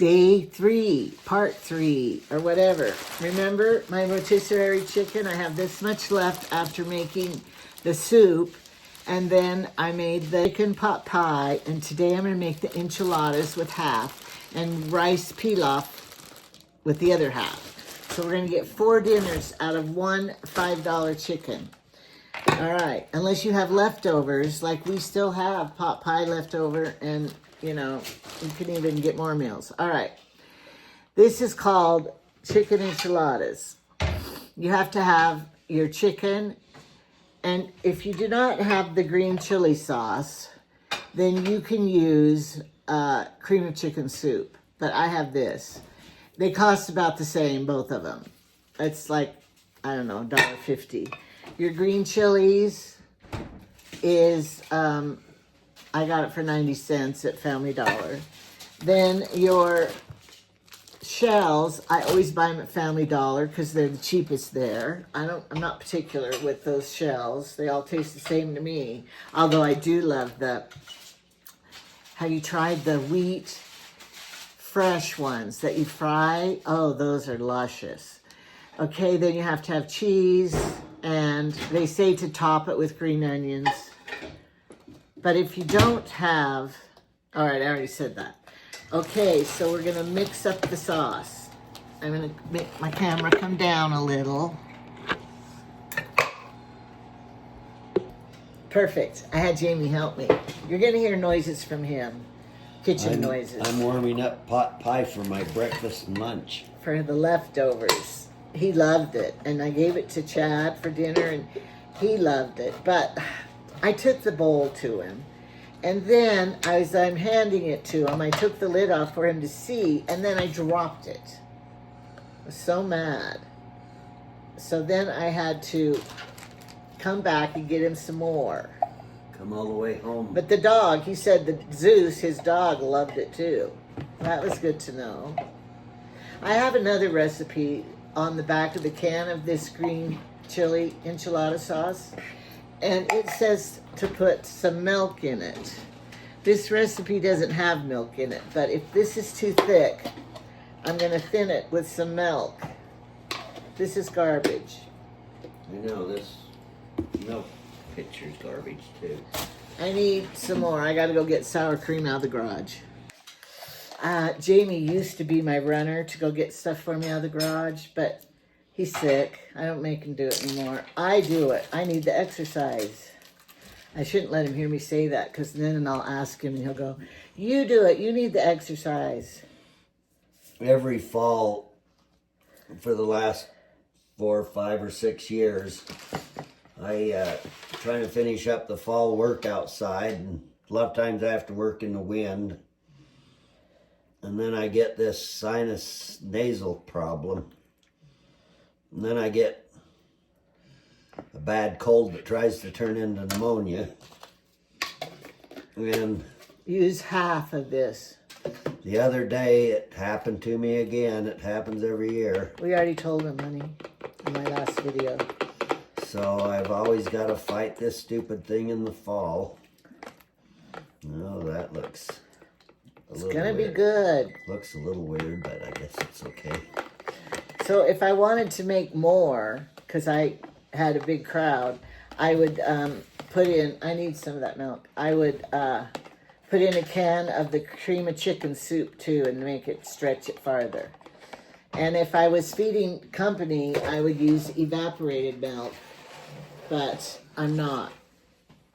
Day 3, part 3, or whatever. Remember my rotisserie chicken? I have this much left after making the soup. And then I made the chicken pot pie. And today I'm going to make the enchiladas with half and rice pilaf with the other half. So we're going to get 4 dinners out of one $5 chicken. All right, unless you have leftovers, like we still have pot pie leftover, and you know, you can even get more meals. All right, this is called chicken enchiladas. You have to have your chicken, and if you do not have the green chili sauce, then you can use cream of chicken soup. But I have this. They cost about the same, both of them. It's like, I don't know, $1.50. Your green chilies is, I got it for 90 cents at Family Dollar. Then your shells, I always buy them at Family Dollar because they're the cheapest there. I'm not particular with those shells. They all taste the same to me. Although I do love have you tried the wheat fresh ones that you fry? Oh, those are luscious. Okay, then you have to have cheese. And they say to top it with green onions. But if you don't have... All right, I already said that. Okay, so we're going to mix up the sauce. I'm going to make my camera come down a little. Perfect. I had Jamie help me. You're going to hear noises from him. Kitchen noises. I'm warming up pot pie for my breakfast and lunch. For the leftovers. He loved it, and I gave it to Chad for dinner, and he loved it. But I took the bowl to him, and then as I'm handing it to him, I took the lid off for him to see, and then I dropped it. I was so mad. So then I had to come back and get him some more. Come all the way home. But the dog, he said that Zeus, his dog, loved it too. That was good to know. I have another recipe on the back of the can of this green chili enchilada sauce, and it says to put some milk in it. This recipe doesn't have milk in it, but if this is too thick, I'm going to thin it with some milk. This is garbage. I know, this milk picture's garbage too. I need some more. I got to go get sour cream out of the garage. Jamie used to be my runner to go get stuff for me out of the garage, but he's sick. I don't make him do it anymore. I do it. I need the exercise. I shouldn't let him hear me say that, because then I'll ask him and he'll go, you do it. You need the exercise. Every fall for the last 4, 5, or 6 years, I trying to finish up the fall work outside, and a lot of times I have to work in the wind. And then I get this sinus nasal problem. And then I get a bad cold that tries to turn into pneumonia. And use half of this. The other day it happened to me again. It happens every year. We already told him, honey, in my last video. So I've always got to fight this stupid thing in the fall. Oh, that looks... It's gonna be good. Looks a little weird, but I guess it's okay. So if I wanted to make more, because I had a big crowd, I would put in, I need some of that milk. I would put in a can of the cream of chicken soup too and make it stretch it farther. And if I was feeding company, I would use evaporated milk, but I'm not.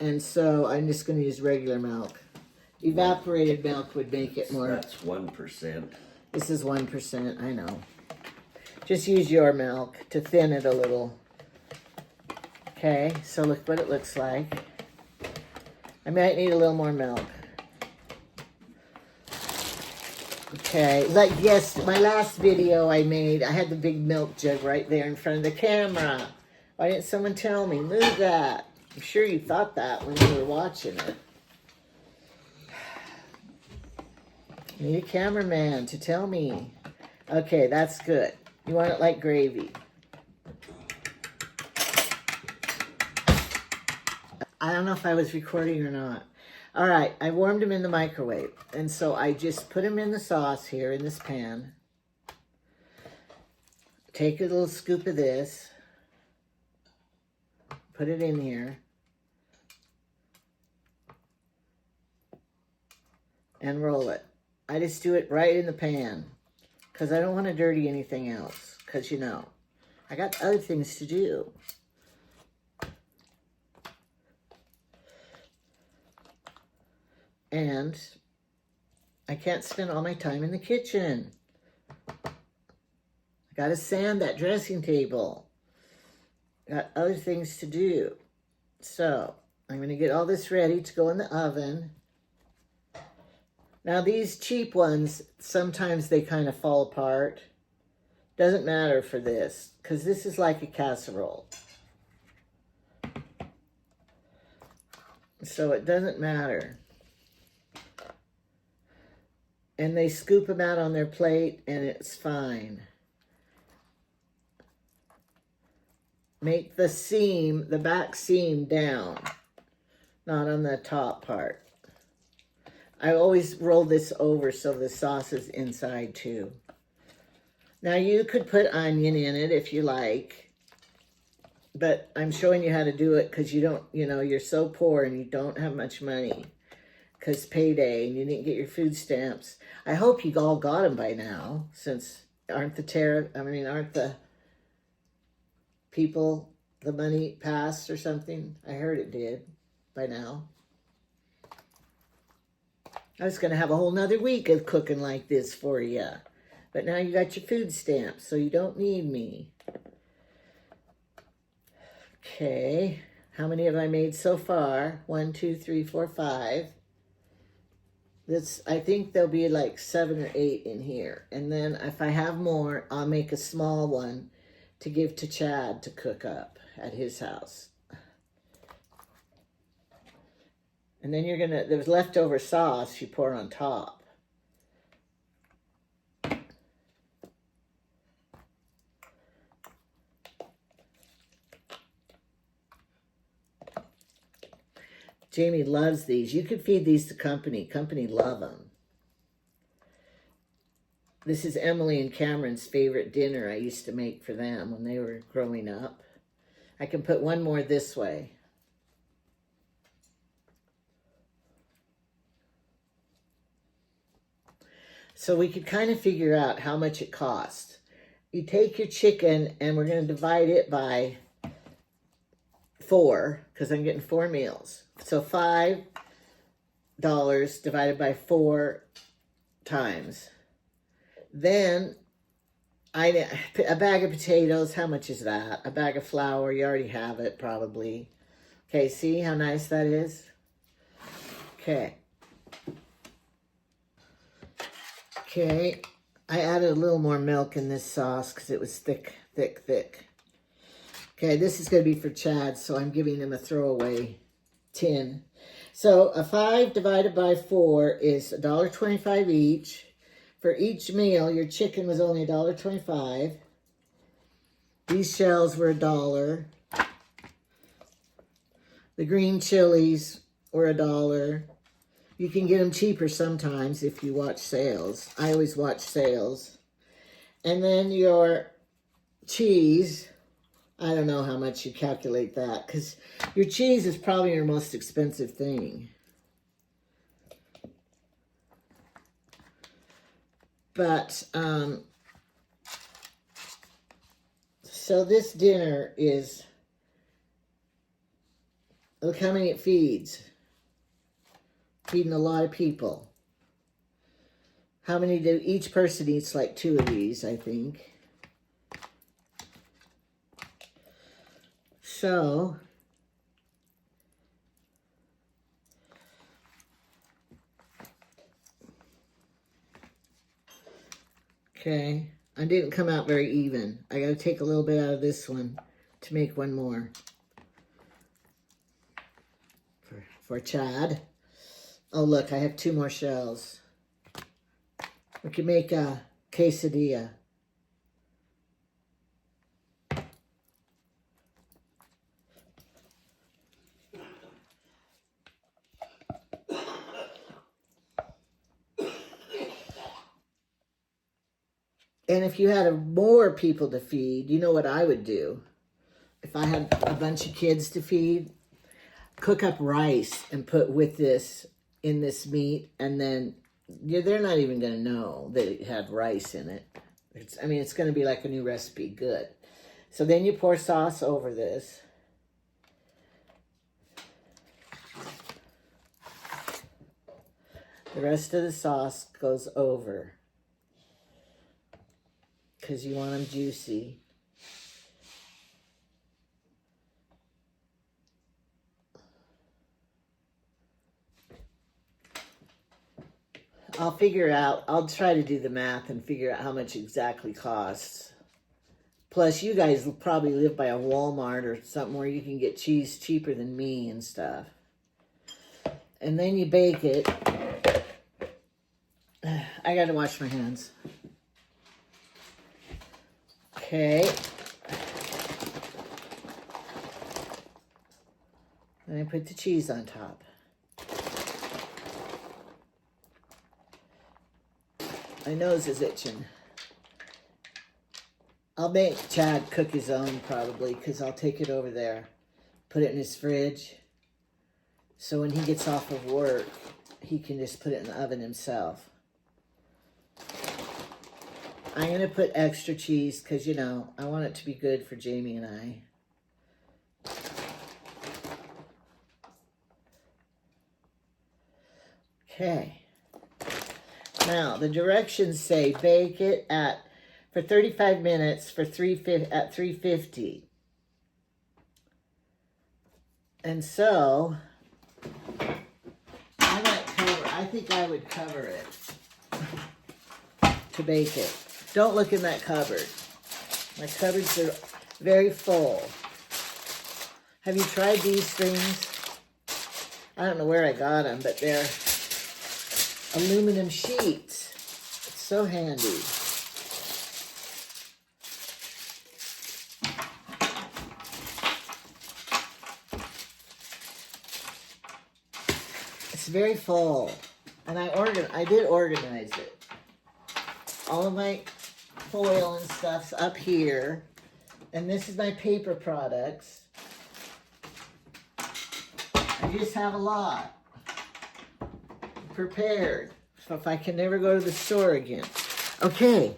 And so I'm just gonna use regular milk. Evaporated milk would make it more. That's 1%. This is 1%, I know. Just use your milk to thin it a little. Okay, so look what it looks like. I might need a little more milk. Okay, like yes, my last video I made, I had the big milk jug right there in front of the camera. Why didn't someone tell me? Move that. I'm sure you thought that when you were watching it. Need a cameraman to tell me. Okay, that's good. You want it like gravy. I don't know if I was recording or not. All right, I warmed them in the microwave. And so I just put them in the sauce here in this pan. Take a little scoop of this. Put it in here. And roll it. I just do it right in the pan because I don't want to dirty anything else because, you know, I got other things to do. And I can't spend all my time in the kitchen. I got to sand that dressing table. Got other things to do. So I'm going to get all this ready to go in the oven. Now these cheap ones, sometimes they kind of fall apart. Doesn't matter for this, because this is like a casserole. So it doesn't matter. And they scoop them out on their plate and it's fine. Make the seam, the back seam down, not on the top part. I always roll this over so the sauce is inside too. Now you could put onion in it if you like, but I'm showing you how to do it because you don't, you know, you're so poor and you don't have much money because payday and you didn't get your food stamps. I hope you all got them by now, since aren't the people, the money passed or something? I heard it did by now. I was going to have a whole nother week of cooking like this for you. But now you got your food stamps, so you don't need me. Okay. How many have I made so far? 1, 2, 3, 4, 5. I think there'll be like 7 or 8 in here. And then if I have more, I'll make a small one to give to Chad to cook up at his house. And then there's leftover sauce you pour on top. Jamie loves these. You could feed these to company. Company love them. This is Emily and Cameron's favorite dinner I used to make for them when they were growing up. I can put one more this way. So we could kind of figure out how much it costs. You take your chicken, and we're going to divide it by 4, because I'm getting 4 meals. So $5 divided by 4 times. Then a bag of potatoes, how much is that? A bag of flour, you already have it probably. Okay, see how nice that is? Okay. Okay, I added a little more milk in this sauce because it was thick, thick, thick. Okay, this is going to be for Chad, so I'm giving him a throwaway tin. So a 5 divided by 4 is $1.25 each. For each meal, your chicken was only $1.25. These shells were $1. The green chilies were $1. You can get them cheaper sometimes if you watch sales. I always watch sales. And then your cheese, I don't know how much you calculate that, because your cheese is probably your most expensive thing. But, so this dinner is, look how many it feeds. Feeding a lot of people. How many do each person eats? Like 2 of these, I think. So okay, I didn't come out very even. I got to take a little bit out of this one to make one more for Chad. Oh, look, I have 2 more shells. We can make a quesadilla. And if you had more people to feed, you know what I would do? If I had a bunch of kids to feed, cook up rice and put with this in this meat, and then they're not even going to know that it had rice in it. It's going to be like a new recipe. Good. So then you pour sauce over this. The rest of the sauce goes over because you want them juicy. I'll try to do the math and figure out how much exactly costs. Plus, you guys will probably live by a Walmart or something where you can get cheese cheaper than me and stuff. And then you bake it. I gotta wash my hands. Okay. Then I put the cheese on top. My nose is itching. I'll make Chad cook his own probably, because I'll take it over there, put it in his fridge. So when he gets off of work, he can just put it in the oven himself. I'm going to put extra cheese because, you know, I want it to be good for Jamie and I. Okay. Now, the directions say bake it for 35 minutes at 350. And so, I think I would cover it to bake it. Don't look in that cupboard. My cupboards are very full. Have you tried these things? I don't know where I got them, but they're aluminum sheets. It's so handy. It's very full, and I did organize it. All of my foil and stuff's up here, and this is my paper products. I just have a lot prepared, so if I can never go to the store again. Okay,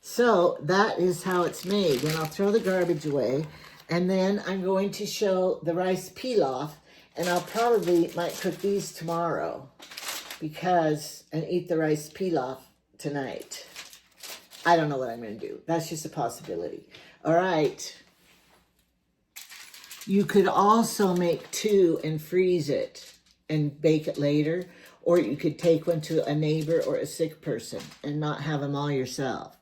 so that is how it's made. Then I'll throw the garbage away, and then I'm going to show the rice pilaf, and I'll might cook these tomorrow and eat the rice pilaf tonight. I don't know what I'm going to do. That's just a possibility. All right. You could also make two and freeze it and bake it later. Or you could take one to a neighbor or a sick person and not have them all yourself.